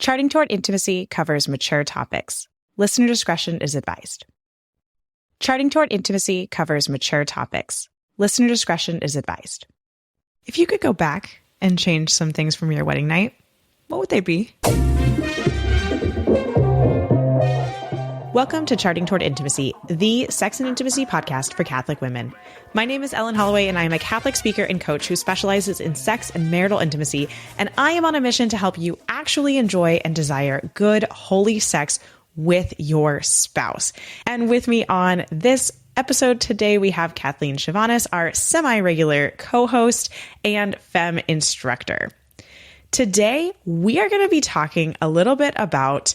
Charting Toward Intimacy covers mature topics. Listener discretion is advised. Charting Toward Intimacy covers mature topics. Listener discretion is advised. If you could go back and change some things from your wedding night, what would they be? Welcome to Charting Toward Intimacy, the sex and intimacy podcast for Catholic women. My name is Ellen Holloway, and I am a Catholic speaker and coach who specializes in sex and marital intimacy, and I am on a mission to help you actually enjoy and desire good, holy sex with your spouse. And with me on this episode today, we have Kathleen Chivanis, our semi-regular co-host and femme instructor. Today, we are going to be talking a little bit about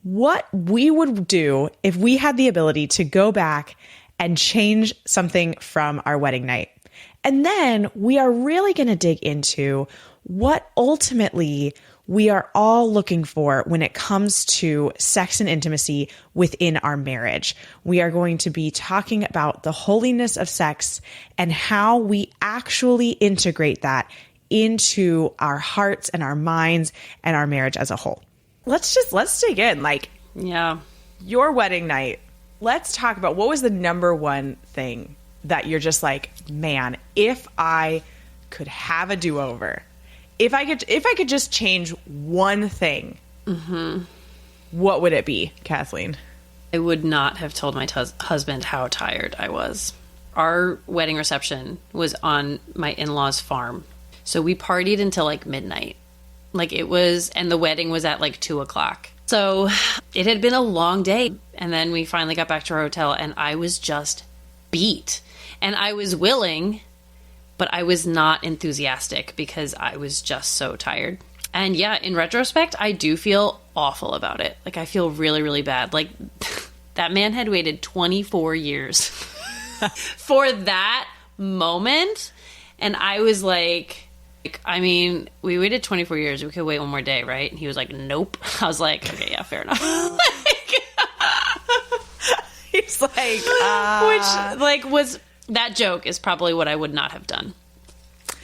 what we would do if we had the ability to go back and change something from our wedding night. And then we are really going to dig into what ultimately we are all looking for when it comes to sex and intimacy within our marriage. We are going to be talking about the holiness of sex and how we actually integrate that into our hearts and our minds and our marriage as a whole. Let's dig in. Your wedding night. Let's talk about what was the number one thing that you're just like, man, if I could have a do-over, if I could just change one thing, what would it be, Kathleen? I would not have told my husband how tired I was. Our wedding reception was on my in-laws' farm. So we partied until like midnight. And the wedding was at like 2:00. So it had been a long day. And then we finally got back to our hotel and I was just beat. And I was willing, but I was not enthusiastic because I was just so tired. And yeah, in retrospect, I do feel awful about it. Like I feel really, really bad. Like that man had waited 24 years for that moment. And I was like, I mean, we waited 24 years. We could wait one more day, right? And he was like, nope. I was like, okay, yeah, fair enough. He's like, that joke is probably what I would not have done.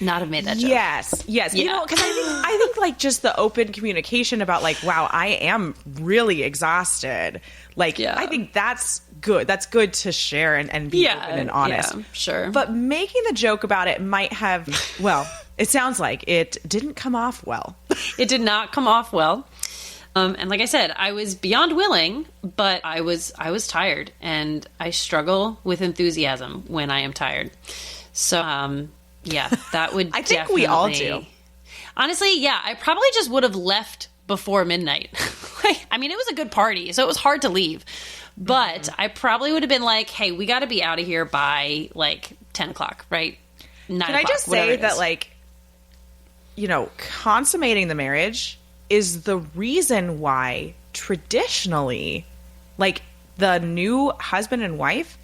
Not have made that joke. Yes. Yeah. You know, because I think like just the open communication about like, wow, I am really exhausted. Like, yeah. I think that's good. That's good to share and be open and honest. Yeah, sure. But making the joke about it might have, well, it sounds like it didn't come off well. It did not come off well. And like I said, I was beyond willing, but I was tired, and I struggle with enthusiasm when I am tired. So, yeah, that would I think we all do. Honestly, yeah, I probably just would have left before midnight. I mean, it was a good party, so it was hard to leave. But I probably would have been like, hey, we got to be out of here by like 10 o'clock, right? 9 Can o'clock, I just say that, like, you know, consummating the marriage is the reason why traditionally, like, the new husband and wife,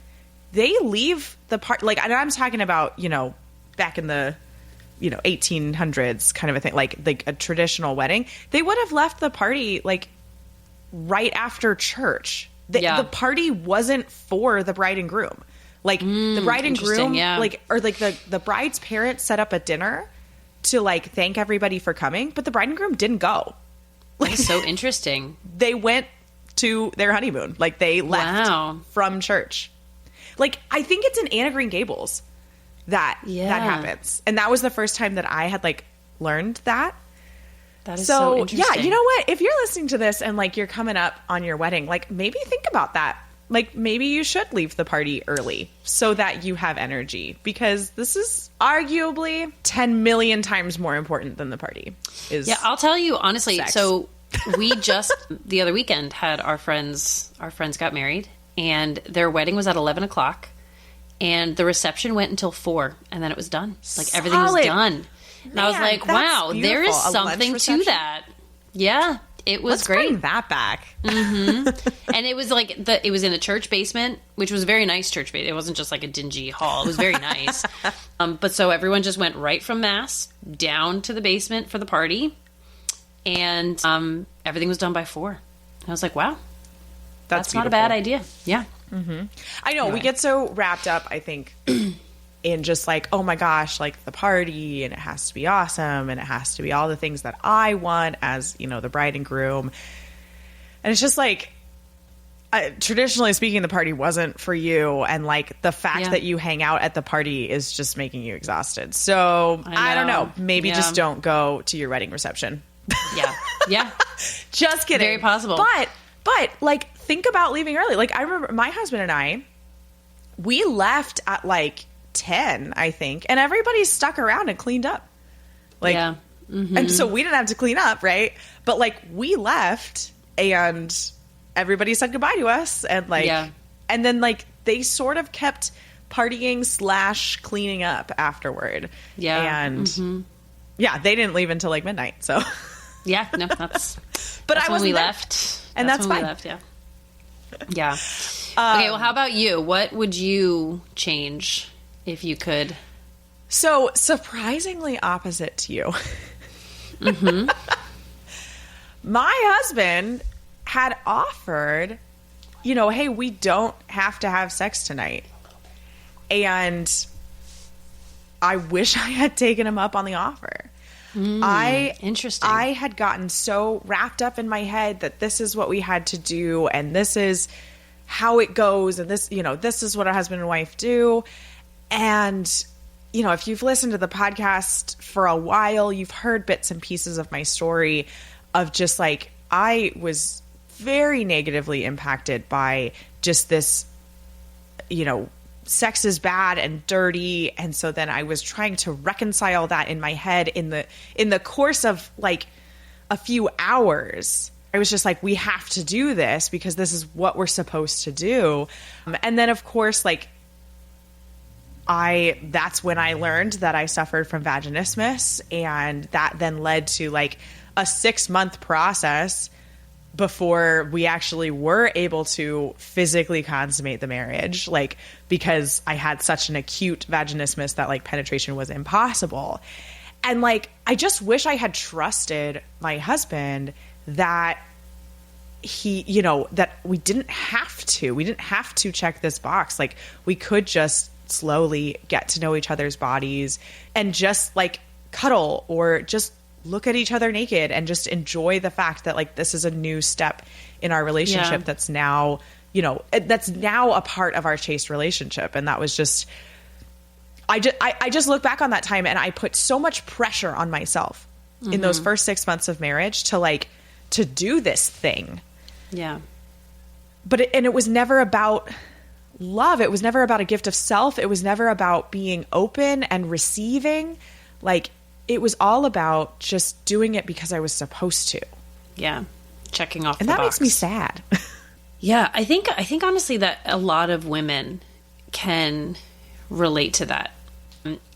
they leave the part, like, and I'm talking about, you know, back in the, you know, 1800s kind of a thing, like a traditional wedding, they would have left the party, like, right after church. The party wasn't for the bride and groom. Like, the bride and groom, like, or like the bride's parents set up a dinner to like thank everybody for coming, but the bride and groom didn't go. Like, that's so interesting. They went to their honeymoon. Like, they left from church. Like, I think it's in Anne of Green Gables that happens. And that was the first time that I had like learned that. That is so interesting. Yeah, you know what? If you're listening to this and like you're coming up on your wedding, like maybe think about that. Like maybe you should leave the party early so that you have energy, because this is arguably 10 million times more important than the party is. Yeah, I'll tell you honestly. Sex. So we just the other weekend had our friends got married, and their wedding was at 11 o'clock, and the reception went until 4, and then it was done. Like everything was done. And I was like, wow, there is something to that. Yeah, it was Let's great. Bring that back. And it was like it was in a church basement, which was a very nice church basement. It wasn't just like a dingy hall. It was very nice. But so everyone just went right from mass down to the basement for the party, and everything was done by 4. And I was like, wow, that's not a bad idea. Yeah. I know we get so wrapped up, I think, in just like, oh my gosh, like the party, and it has to be awesome, and it has to be all the things that I want as, you know, the bride and groom. And it's just like, traditionally speaking, the party wasn't for you. And like the fact that you hang out at the party is just making you exhausted. So I don't know. Maybe just don't go to your wedding reception. Yeah. Yeah. Just kidding. Very possible. But like, think about leaving early. Like, I remember my husband and I, we left at like 10, I think, and everybody stuck around and cleaned up. Like, and so we didn't have to clean up, right? But like, we left and everybody said goodbye to us, and like, and then like they sort of kept partying / cleaning up afterward. Yeah. And yeah, they didn't leave until like midnight. So yeah, no, that's, but that's I when we there. left. And that's when fine. we left, yeah. Yeah. Okay, well, how about you? What would you change if you could? So, surprisingly opposite to you. My husband had offered, you know, hey, we don't have to have sex tonight. And I wish I had taken him up on the offer. Interesting. I had gotten so wrapped up in my head that this is what we had to do, and this is how it goes, and this, you know, this is what a husband and wife do. And, you know, if you've listened to the podcast for a while, you've heard bits and pieces of my story of just like, I was very negatively impacted by just this, you know, sex is bad and dirty. And so then I was trying to reconcile that in my head in the course of like a few hours. I was just like, we have to do this because this is what we're supposed to do. And then of course, like that's when I learned that I suffered from vaginismus, and that then led to like a 6-month process before we actually were able to physically consummate the marriage, like, because I had such an acute vaginismus that like penetration was impossible. And like, I just wish I had trusted my husband that he, you know, that we didn't have to check this box. Like, we could just slowly get to know each other's bodies and just like cuddle or just look at each other naked and just enjoy the fact that like this is a new step in our relationship that's now, you know, that's now a part of our chaste relationship. And that was just, I just look back on that time and I put so much pressure on myself in those first 6 months of marriage to do this thing. Yeah. But it was never about love. It was never about a gift of self. It was never about being open and receiving. Like, it was all about just doing it because I was supposed to. Yeah. Checking off the box. And that makes me sad. Yeah. I think honestly that a lot of women can relate to that.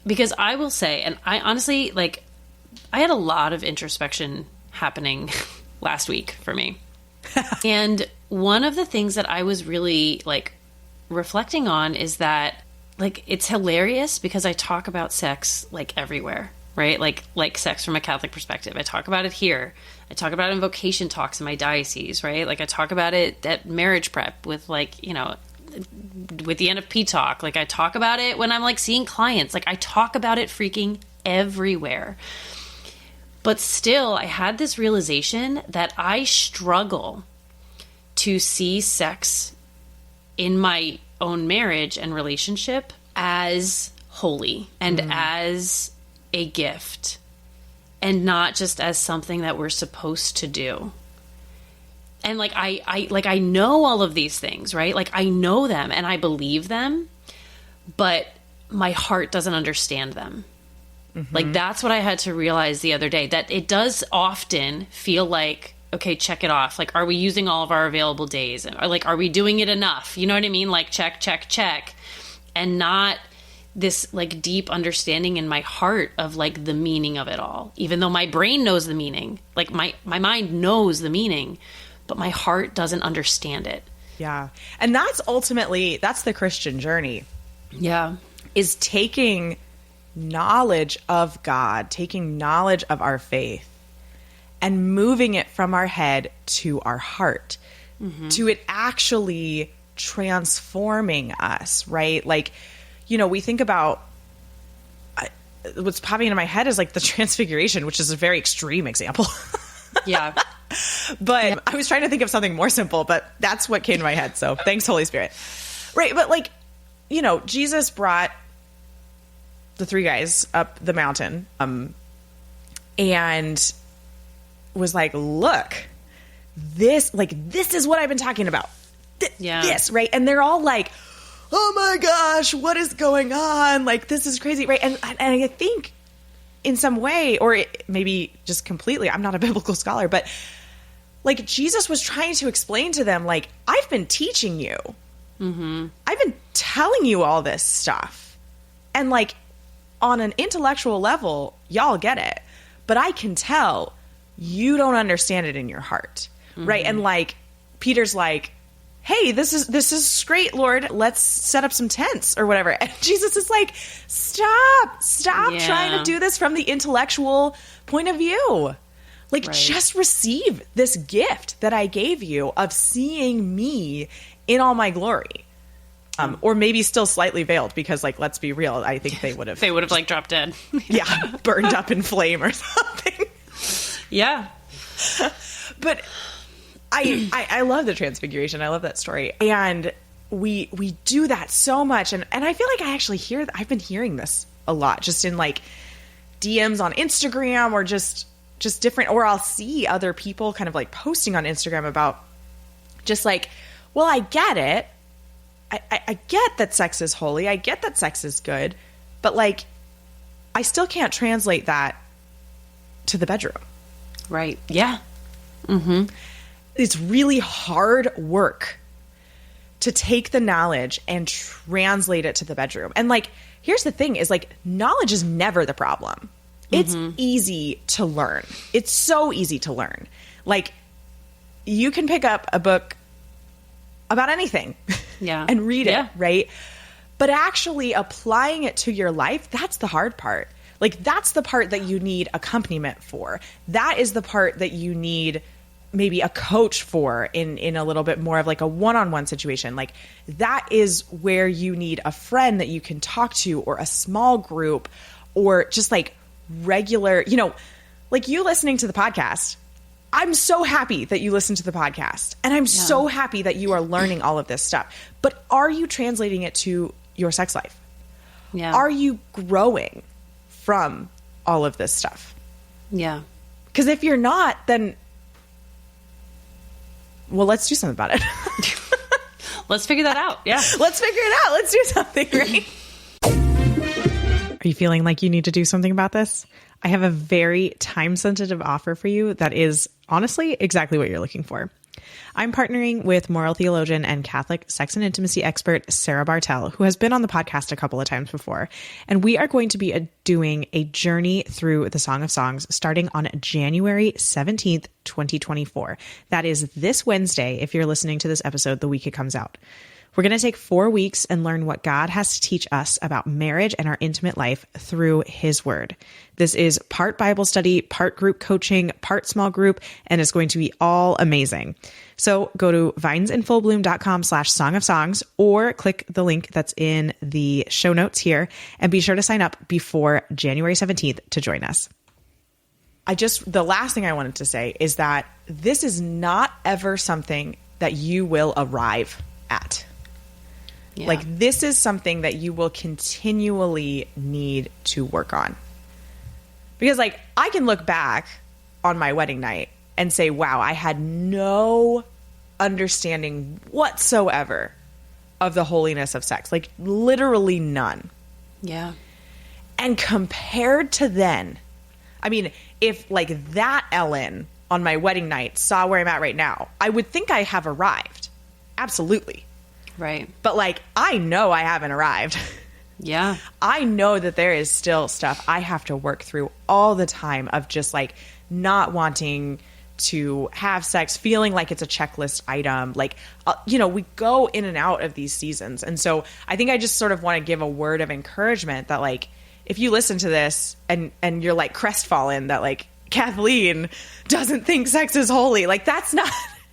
Because I will say, and I honestly, like, I had a lot of introspection happening last week for me. And one of the things that I was really like reflecting on is that, like, it's hilarious because I talk about sex like everywhere, right? Like sex from a Catholic perspective. I talk about it here. I talk about it in vocation talks in my diocese, right? Like, I talk about it at marriage prep with, like, you know, with the NFP talk. Like, I talk about it when I'm like seeing clients. Like, I talk about it freaking everywhere. But still, I had this realization that I struggle to see sex in my own marriage and relationship as holy and as a gift, and not just as something that we're supposed to do. And like, I know all of these things, right? Like, I know them and I believe them, but my heart doesn't understand them. Like, that's what I had to realize the other day, that it does often feel like, okay, check it off. Like, are we using all of our available days? Or like, are we doing it enough? You know what I mean? Like, check, check, check. And not this like deep understanding in my heart of like the meaning of it all. Even though my brain knows the meaning, like my mind knows the meaning, but my heart doesn't understand it. Yeah. And that's the Christian journey. Yeah. Is taking knowledge of God, taking knowledge of our faith, and moving it from our head to our heart, to it actually transforming us, right? Like, you know, we think about what's popping into my head is like the transfiguration, which is a very extreme example. Yeah. But I was trying to think of something more simple, but that's what came to my head. So thanks, Holy Spirit. Right. But like, you know, Jesus brought the three guys up the mountain, and was like, look, this is what I've been talking about. This, right? And they're all like, oh my gosh, what is going on? Like, this is crazy, right? And I think in some way, or maybe just completely, I'm not a biblical scholar, but like Jesus was trying to explain to them, like, I've been teaching you. Mm-hmm. I've been telling you all this stuff. And like, on an intellectual level, y'all get it. But I can tell you don't understand it in your heart. Mm-hmm. Right. And like, Peter's like, hey, this is great, Lord. Let's set up some tents or whatever. And Jesus is like, stop trying to do this from the intellectual point of view. Like, just receive this gift that I gave you of seeing me in all my glory. Or maybe still slightly veiled, because like, let's be real. I think they would have like dropped dead. Yeah. Burned up in flame or something. Yeah. But I love the transfiguration. I love that story. And we do that so much. And I feel like I actually I've been hearing this a lot, just in like DMs on Instagram, or just different, or I'll see other people kind of like posting on Instagram about just like, well, I get it. I get that sex is holy. I get that sex is good, but like, I still can't translate that to the bedroom. Right. Yeah. Mm-hmm. It's really hard work to take the knowledge and translate it to the bedroom. And like, here's the thing is like, knowledge is never the problem. It's easy to learn. It's so easy to learn. Like, you can pick up a book about anything and read it, right? But actually applying it to your life, that's the hard part. Like, that's the part that you need accompaniment for. That is the part that you need maybe a coach for in a little bit more of like a one-on-one situation. Like, that is where you need a friend that you can talk to, or a small group, or just like regular, you know, like you listening to the podcast. I'm so happy that you listen to the podcast, and I'm so happy that you are learning all of this stuff. But are you translating it to your sex life? Yeah. Are you growing from all of this stuff? Yeah. Because if you're not, then, well, let's do something about it. Let's figure that out. Yeah. Let's figure it out. Let's do something, right? Are you feeling like you need to do something about this? I have a very time-sensitive offer for you that is honestly exactly what you're looking for. I'm partnering with moral theologian and Catholic sex and intimacy expert Sarah Bartell, who has been on the podcast a couple of times before. And we are going to be doing a journey through the Song of Songs starting on January 17th, 2024. That is this Wednesday, if you're listening to this episode the week it comes out. We're going to take 4 weeks and learn what God has to teach us about marriage and our intimate life through His Word. This is part Bible study, part group coaching, part small group, and it's going to be all amazing. So go to vinesinfullbloom.com/Song of Songs, or click the link that's in the show notes here, and be sure to sign up before January 17th to join us. The last thing I wanted to say is that this is not ever something that you will arrive at. Yeah. Like, this is something that you will continually need to work on. Because like, I can look back on my wedding night and say, wow, I had no understanding whatsoever of the holiness of sex. Like, literally none. Yeah. And compared to then, I mean, if like that Ellen on my wedding night saw where I'm at right now, I would think I have arrived. Absolutely. Right. But like, I know I haven't arrived. Yeah. I know that there is still stuff I have to work through all the time, of just like not wanting to have sex, feeling like it's a checklist item. Like, you know, we go in and out of these seasons. And so I think I just sort of want to give a word of encouragement that like, if you listen to this and you're like crestfallen that like Kathleen doesn't think sex is holy, like, that's not...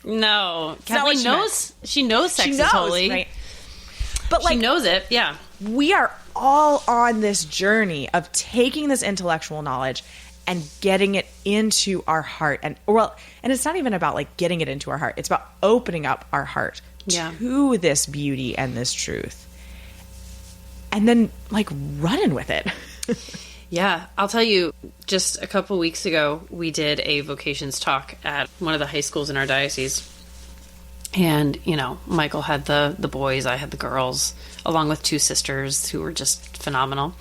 No, Kathleen knows. She knows sex is holy, right? But like, she knows it. Yeah, we are all on this journey of taking this intellectual knowledge and getting it into our heart. And it's not even about like getting it into our heart. It's about opening up our heart to this beauty and this truth. And then like running with it. Yeah, I'll tell you, just a couple weeks ago, we did a vocations talk at one of the high schools in our diocese. And, you know, Michael had the boys, I had the girls, along with two sisters who were just phenomenal.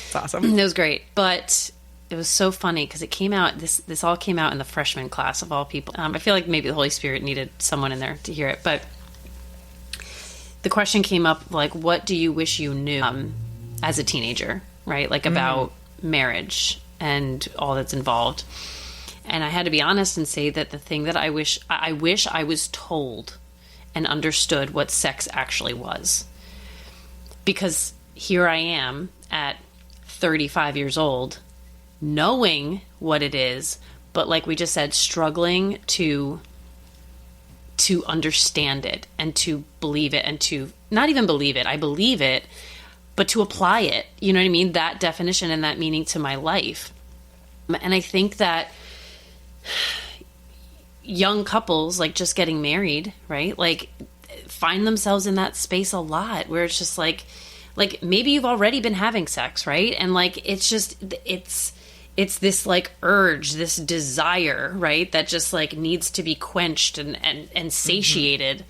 It's awesome. It was great. But it was so funny because it came out, this all came out in the freshman class of all people. I feel like maybe the Holy Spirit needed someone in there to hear it. But the question came up, like, what do you wish you knew as a teenager, right? Like about marriage and all that's involved. And I had to be honest and say that the thing that I wish I was told and understood what sex actually was. Because here I am at 35 years old, knowing what it is, but like we just said, struggling to understand it and to believe it, and to not even believe it. I believe it, but to apply it, you know what I mean? That definition and that meaning to my life. And I think that young couples, like just getting married, right? Like find themselves in that space a lot where it's just like maybe you've already been having sex, right? And like, it's just, it's this like urge, this desire, right? That just like needs to be quenched and satiated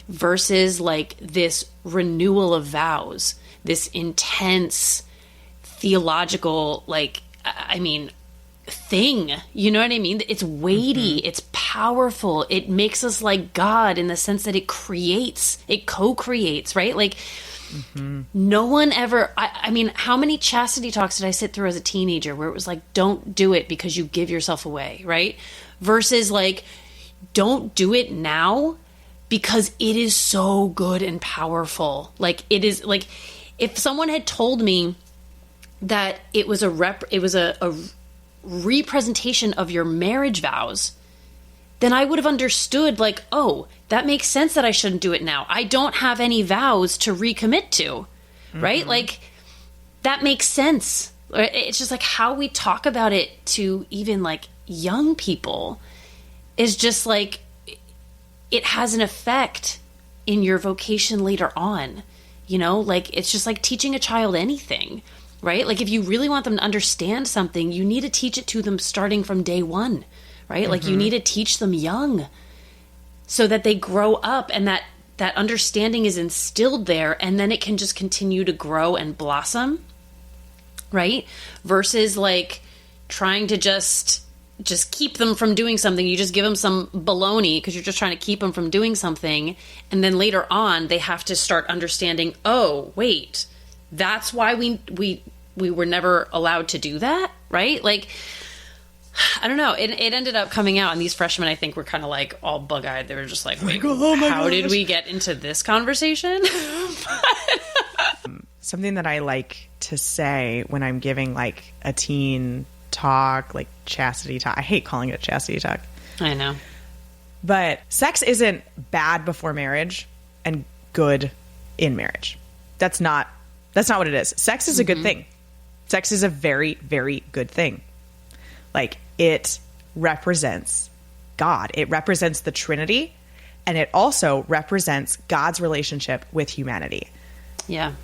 versus like this renewal of vows, this intense theological, like, I mean, thing, you know what I mean? It's weighty, it's powerful, it makes us like God in the sense that it co-creates, right? Like no one ever, I mean, how many chastity talks did I sit through as a teenager where it was like, don't do it because you give yourself away, right? Versus like, don't do it now because it is so good and powerful. Like it is, like if someone had told me that it was a representation of your marriage vows, then I would have understood like, oh, that makes sense that I shouldn't do it now. I don't have any vows to recommit to, right? Like that makes sense. It's just like how we talk about it to even like young people is just like, it has an effect in your vocation later on, you know, like it's just like teaching a child anything. Right? Like if you really want them to understand something, you need to teach it to them starting from day one, right? Like you need to teach them young so that they grow up and that understanding is instilled there, and then it can just continue to grow and blossom, right? Versus like trying to just keep them from doing something. You just give them some baloney because you're just trying to keep them from doing something. And then later on, they have to start understanding, oh, wait, that's why we were never allowed to do that, right? Like, I don't know. It ended up coming out, and these freshmen, I think, were kind of like all bug-eyed. They were just like, wait, how did we get into this conversation? Something that I like to say when I'm giving like a teen talk, like chastity talk. I hate calling it a chastity talk. I know. But sex isn't bad before marriage and good in marriage. That's not what it is. Sex is a good thing. Sex is a very, very good thing. Like it represents God. It represents the Trinity, and it also represents God's relationship with humanity. Yeah.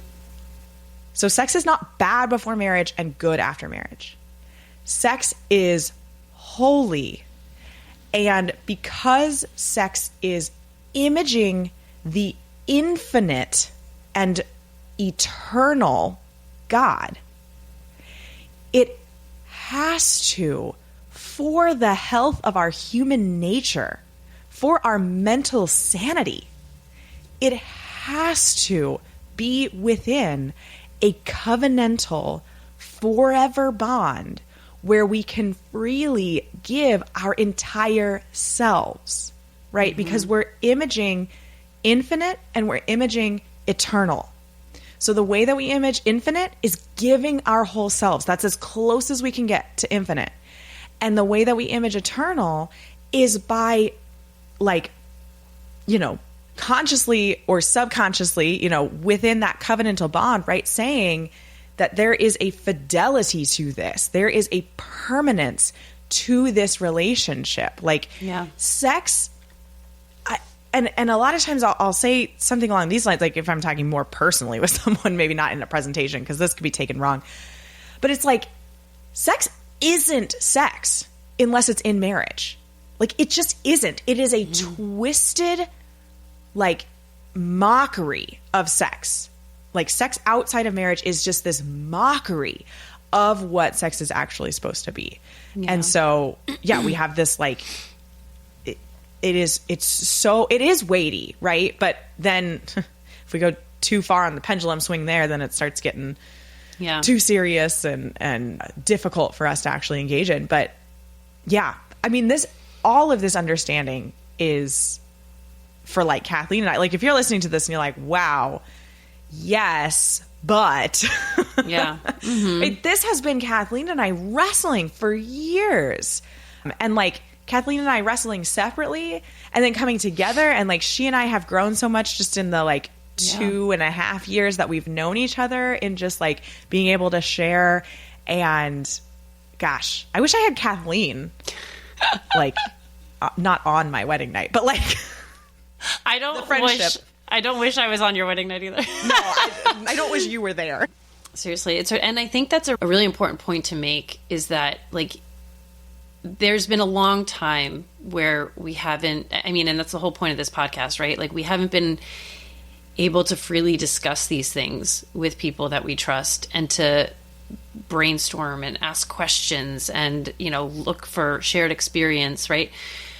So sex is not bad before marriage and good after marriage. Sex is holy. And because sex is imaging the infinite and eternal God, it has to, for the health of our human nature, for our mental sanity, it has to be within a covenantal forever bond where we can freely give our entire selves, right? Because we're imaging infinite and we're imaging eternal. So the way that we image infinite is giving our whole selves. That's as close as we can get to infinite. And the way that we image eternal is by, like, you know, consciously or subconsciously, you know, within that covenantal bond, right, saying that there is a fidelity to this. There is a permanence to this relationship. Like sex, and a lot of times I'll say something along these lines, like if I'm talking more personally with someone, maybe not in a presentation, because this could be taken wrong. But it's like, sex isn't sex unless it's in marriage. Like, it just isn't. It is a twisted, like, mockery of sex. Like, sex outside of marriage is just this mockery of what sex is actually supposed to be. Yeah. And so, we have this, like, it is weighty, right? But then if we go too far on the pendulum swing there, then it starts getting too serious and difficult for us to actually engage in. But I mean, all of this understanding is for, like, Kathleen and I. Like, if you're listening to this and you're like, wow, yes, but right, this has been Kathleen and I wrestling for years. And, like, Kathleen and I wrestling separately and then coming together, and, like, she and I have grown so much just in the, like, 2.5 years that we've known each other, in just, like, being able to share. And gosh, I wish I had Kathleen like not on my wedding night, but, like, I don't wish I was on your wedding night either. No, I don't wish you were there. Seriously. And I think that's a really important point to make, is that, like, there's been a long time where we haven't, I mean, and that's the whole point of this podcast, right? Like, we haven't been able to freely discuss these things with people that we trust, and to brainstorm and ask questions and, you know, look for shared experience, right?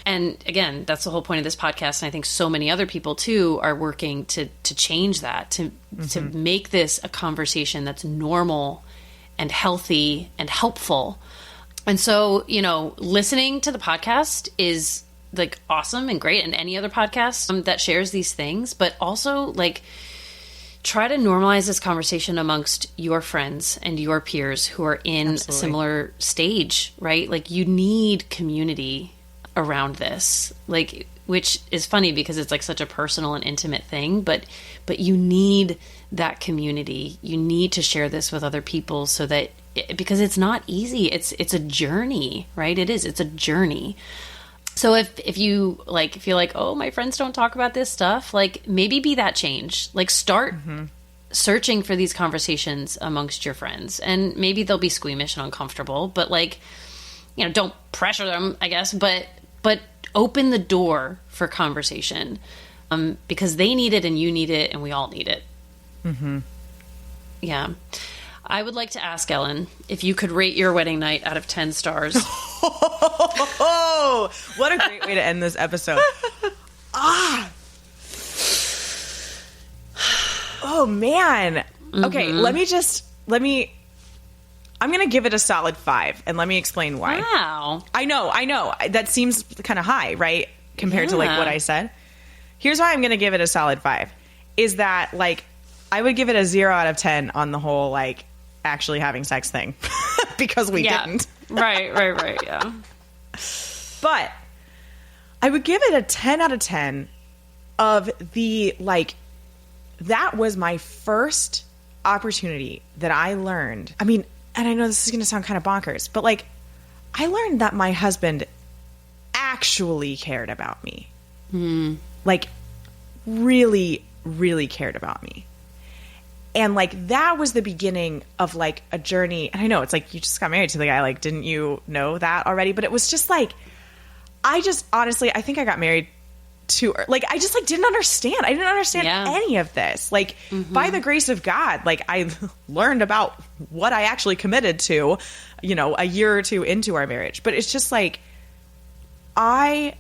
And again, that's the whole point of this podcast. And I think so many other people too are working to change that, to make this a conversation that's normal and healthy and helpful. And so, you know, listening to the podcast is, like, awesome and great, and any other podcast that shares these things, but also, like, try to normalize this conversation amongst your friends and your peers who are in a similar stage, right? Like, you need community around this, like, which is funny because it's, like, such a personal and intimate thing, but you need that community. You need to share this with other people, so that, because it's not easy. It's a journey, right? It's a journey. So if you, like, feel like, oh, my friends don't talk about this stuff, like, maybe be that change. Like, start searching for these conversations amongst your friends, and maybe they'll be squeamish and uncomfortable, but, like, you know, don't pressure them, I guess, but open the door for conversation, because they need it and you need it and we all need it. Yeah. I would like to ask, Ellen, if you could rate your wedding night out of 10 stars. Oh, what a great way to end this episode. Oh, man. Okay, I'm going to give it a solid 5, and let me explain why. Wow. I know. That seems kind of high, right? Compared to, like, what I said. Here's why I'm going to give it a solid 5. Is that, like, I would give it a 0 out of 10 on the whole, like, actually having sex thing. Because we didn't. Right, yeah. But I would give it a 10 out of 10 of the, like, that was my first opportunity that I learned. I mean, and I know this is going to sound kind of bonkers, but, like, I learned that my husband actually cared about me. Like, really, really cared about me. And, like, that was the beginning of, like, a journey. And I know it's like, you just got married to the guy. Like, didn't you know that already? But it was just like, I think I got married to, like, I just, like, didn't understand. I didn't understand any of this. Like, by the grace of God, like, I learned about what I actually committed to, you know, a year or two into our marriage. But it's just like, I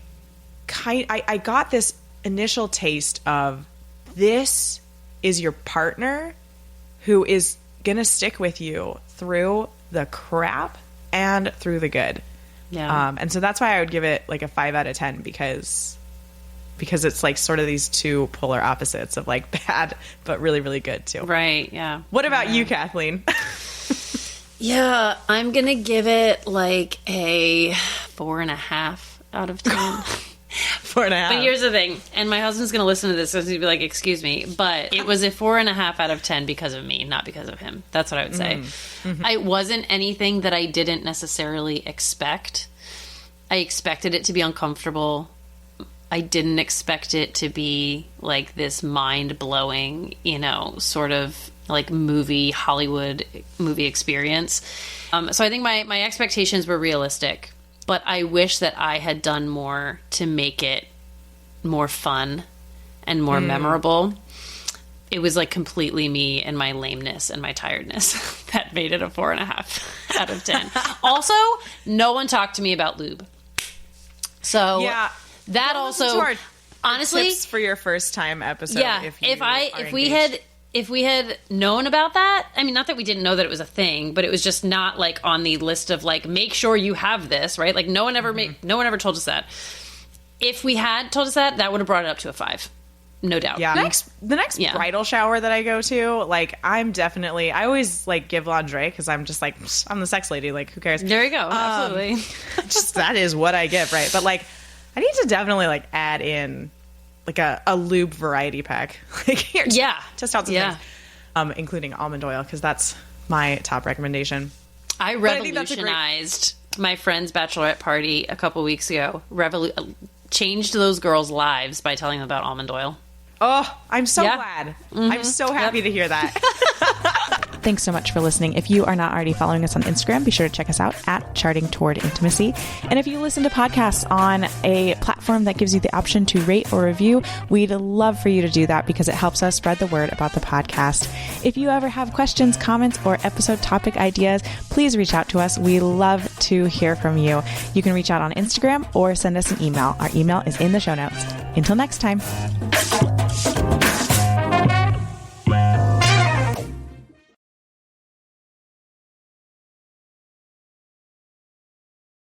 got this initial taste of, this is your partner who is going to stick with you through the crap and through the good. Yeah. And so that's why I would give it, like, a 5 out of 10, because it's, like, sort of these two polar opposites of, like, bad but really, really good too. Right. Yeah. What about you, Kathleen? Yeah, I'm gonna give it, like, a 4.5 out of 10. 4.5. But here's the thing, and my husband's going to listen to this, so he'd be like, excuse me, but it was a 4.5 out of 10 because of me, not because of him. That's what I would say. Mm-hmm. It wasn't anything that I didn't necessarily expect. I expected it to be uncomfortable. I didn't expect it to be like this mind-blowing, sort of like Hollywood movie experience. So I think my expectations were realistic, but I wish that I had done more to make it more fun and more memorable. It was like completely me and my lameness and my tiredness that made it a 4.5 out of 10. Also, no one talked to me about lube. So yeah, that also, honestly, tips for your first time episode. Yeah, if we had known about that, I mean, not that we didn't know that it was a thing, but it was just not like on the list of like, make sure you have this, right? Like no one ever told us that. If we had told us that would have brought it up to a 5. No doubt. Yeah. The next bridal shower that I go to, like, I always like give lingerie because I'm just like, I'm the sex lady. Like, who cares? There you go. Absolutely. Just that is what I give, right? But like, I need to definitely like add in like a lube variety pack. Like, here, test out some things, including almond oil, because that's my top recommendation. I revolutionized my friend's bachelorette party a couple weeks ago. Changed those girls' lives by telling them about almond oil. Oh, I'm so glad. Mm-hmm. I'm so happy to hear that. Thanks so much for listening. If you are not already following us on Instagram, be sure to check us out at Charting Toward Intimacy. And if you listen to podcasts on a platform that gives you the option to rate or review, we'd love for you to do that because it helps us spread the word about the podcast. If you ever have questions, comments, or episode topic ideas, please reach out to us. We love to hear from you. You can reach out on Instagram or send us an email. Our email is in the show notes. Until next time.